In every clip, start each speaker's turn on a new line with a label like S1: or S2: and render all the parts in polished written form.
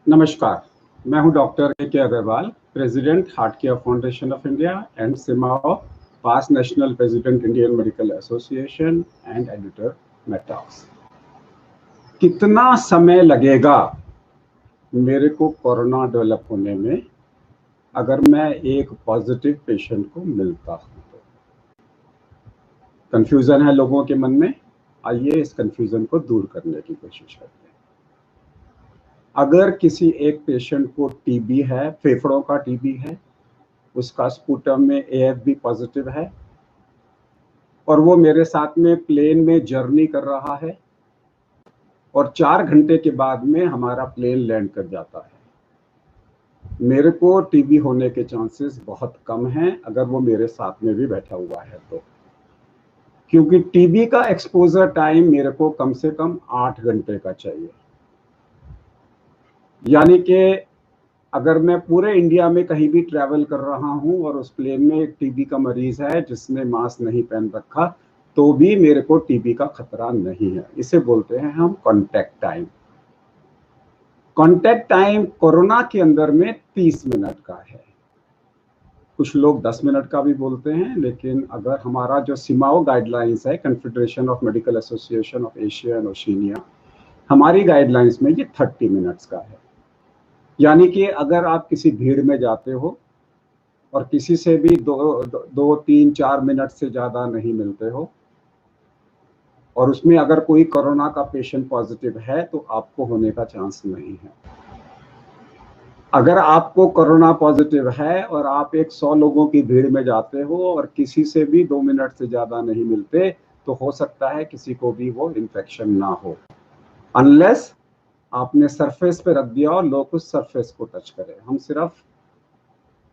S1: नमस्कार, मैं हूं doctor K Aggarwal, president Heart Care Foundation of India and CMAAO, past national president Indian Medical Association and editor Medtalks. कितना समय लगेगा मेरे को कोरोना डेवलप होने में अगर मैं एक पॉजिटिव पेशेंट को मिलता हूं तो? कंफ्यूजन है लोगों के मन में। आइए इस कंफ्यूजन को दूर करने की कोशिश करते हैं। अगर किसी एक पेशेंट को टीबी है, फेफड़ों का टीबी है, उसका स्पूटम में एएफबी पॉजिटिव है और वो मेरे साथ में प्लेन में जर्नी कर रहा है और 4 घंटे के बाद में हमारा प्लेन लैंड कर जाता है, मेरे को टीबी होने के चांसेस बहुत कम हैं अगर वो मेरे साथ में भी बैठा हुआ है तो, क्योंकि टीबी का एक्सपोजर टाइम मेरे को कम से कम 8 घंटे का चाहिए। यानी कि अगर मैं पूरे इंडिया में कहीं भी ट्रैवल कर रहा हूं और उस प्लेन में एक टीबी का मरीज है जिसने मास्क नहीं पहन रखा, तो भी मेरे को टीबी का खतरा नहीं है। इसे बोलते हैं हम contact time. Contact time corona के अंदर में 30 मिनट का है। कुछ लोग 10 मिनट का भी बोलते हैं, लेकिन अगर हमारा जो सिमाओ गाइडलाइंस है, confederation of medical association of Asia and Oceania, हमारी गाइडलाइंस में ये 30 मिनट्स का है। यानी कि अगर आप किसी भीड़ में जाते हो और किसी से भी 2-3-4 मिनट से ज़्यादा नहीं मिलते हो और उसमें अगर कोई कोरोना का पेशेंट पॉजिटिव है तो आपको होने का चांस नहीं है। अगर आपको कोरोना पॉजिटिव है और आप एक 100 लोगों की भीड़ में जाते हो और किसी से भी 2 मिनट से ज़्यादा नहीं मिलते, तो हो सकता है किसी को भी वो इन्फेक्शन ना हो, अनलेस आपने सरफेस पे रख दिया और लोग उस सरफेस को टच करें। हम सिर्फ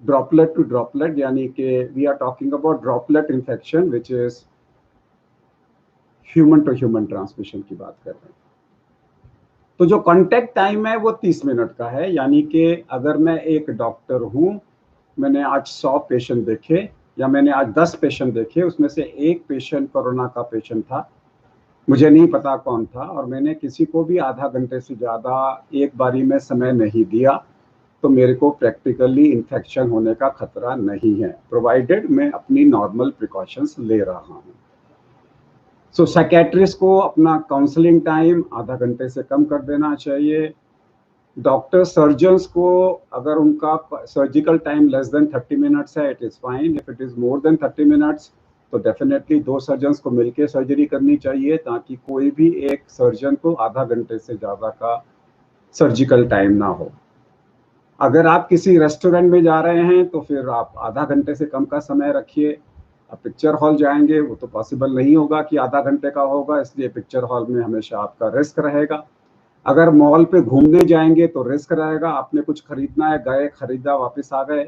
S1: ड्रॉपलेट टू ड्रॉपलेट, यानी कि we are talking about droplet infection which is human to human transmission की बात कर रहे हैं। तो जो कांटेक्ट टाइम है वो 30 मिनट का है। यानी कि अगर मैं एक डॉक्टर हूं, मैंने आज 100 पेशेंट देखे या मैंने आज 10 पेशेंट देखे, उसमें से एक पेशेंट कोरोना का पेशेंट था, मुझे नहीं पता कौन था, और मैंने किसी को भी आधा घंटे से ज़्यादा एक बारी में समय नहीं दिया, तो मेरे को प्रैक्टिकली इन्फेक्शन होने का खतरा नहीं है, प्रोवाइडेड मैं अपनी नॉर्मल प्रिकॉशंस ले रहा हूँ। सो साइकेट्रिस्ट को अपना काउंसलिंग टाइम आधा घंटे से कम कर देना चाहिए। डॉक्टर सर्जन्स को अगर उनका surgical time less than 30 minutes है, it is fine. If it is more than 30 minutes तो डेफिनेटली 2 सर्जन्स को मिलकर सर्जरी करनी चाहिए, ताकि कोई भी एक सर्जन को आधा घंटे से ज़्यादा का सर्जिकल टाइम ना हो। अगर आप किसी रेस्टोरेंट में जा रहे हैं तो फिर आप आधा घंटे से कम का समय रखिए। आप पिक्चर हॉल जाएंगे, वो तो पॉसिबल नहीं होगा कि आधा घंटे का होगा, इसलिए पिक्चर हॉल में हमेशा आपका रिस्क रहेगा। अगर मॉल पे घूमने जाएंगे तो रिस्क रहेगा, आपने कुछ खरीदना है, गए, खरीदा, वापस आ गए,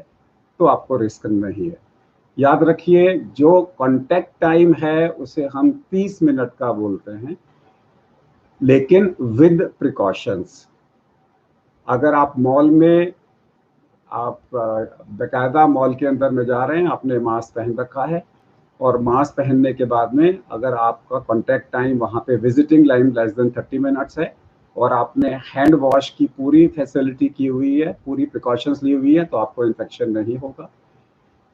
S1: तो आपको रिस्क नहीं है। याद रखिए, जो कॉन्टैक्ट टाइम है उसे हम 30 मिनट का बोलते हैं, लेकिन विद प्रिकॉशंस। अगर आप मॉल में, आप बाकायदा मॉल के अंदर में जा रहे हैं, आपने मास्क पहन रखा है, और मास्क पहनने के बाद में अगर आपका कॉन्टैक्ट टाइम वहाँ पे visiting line less than 30 minutes है और आपने हैंड वॉश की पूरी फैसिलिटी की हुई है, पूरी प्रिकॉशंस ली हुई है, तो आपको इन्फेक्शन नहीं होगा।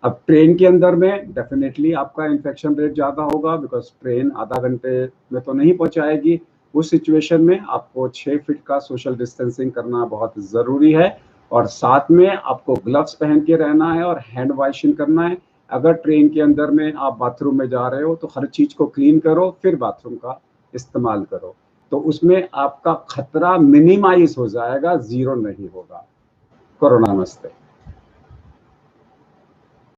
S1: अब ट्रेन के अंदर में डेफिनेटली आपका इन्फेक्शन रेट ज़्यादा होगा, बिकॉज ट्रेन आधा घंटे में तो नहीं पहुँचाएगी। उस सिचुएशन में आपको 6 फीट का सोशल डिस्टेंसिंग करना बहुत ज़रूरी है, और साथ में आपको ग्लव्स पहन के रहना है और हैंड वॉशिंग करना है। अगर ट्रेन के अंदर में आप बाथरूम में जा रहे हो तो हर चीज़ को क्लीन करो, फिर बाथरूम का इस्तेमाल करो, तो उसमें आपका खतरा मिनिमाइज हो जाएगा, ज़ीरो नहीं होगा। कोरोना नमस्ते।